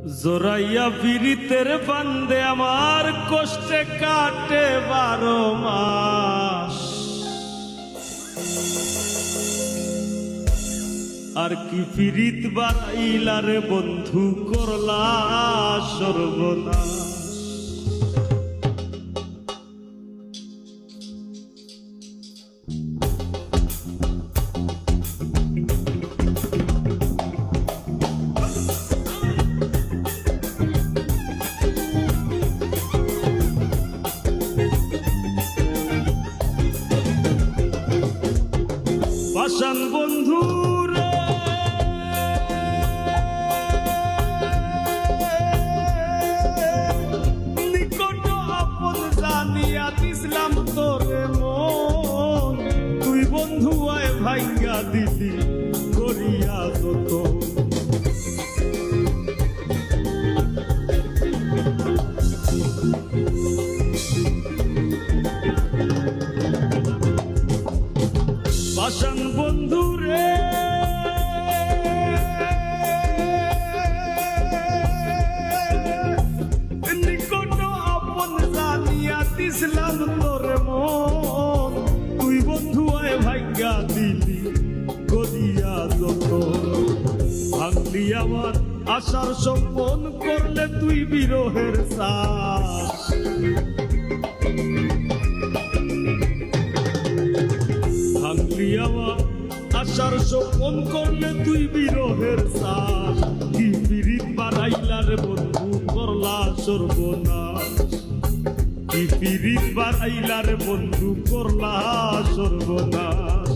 জোরাইয়া বিরিতের বান্দে আমার কষ্টে কাটে 12 মাস। আর কি পিরিত বাড়াইলা রে বন্ধু, করলা সর্বনাশ। পাষাণ বন্ধু রে নিকট আপন জানিয়া দিছিলাম তোরে মন, তুই বন্ধু আয় ভাইঙ্গা দিলি করিয়া যত। পাষাণ বন্ধু রে নিকট আপন জানিয়া দিছিলাম তোরে মন, তুই বন্ধু আয় ভাগ্যা দিলি গদিয়া যত। ভাঙলি আমার আশার সম্পন, করলে তুই বিরহের শ্বাস। ভাঙলি আমার আশার স্বপন, করলে তুই বিরহের শ্বাস। কি পিরিত বাড়াইলা রে বন্ধু, করলা সর্বনাশ। কি পিরিত বাড়াইলা রে বন্ধু, করলা সর্বনাশ।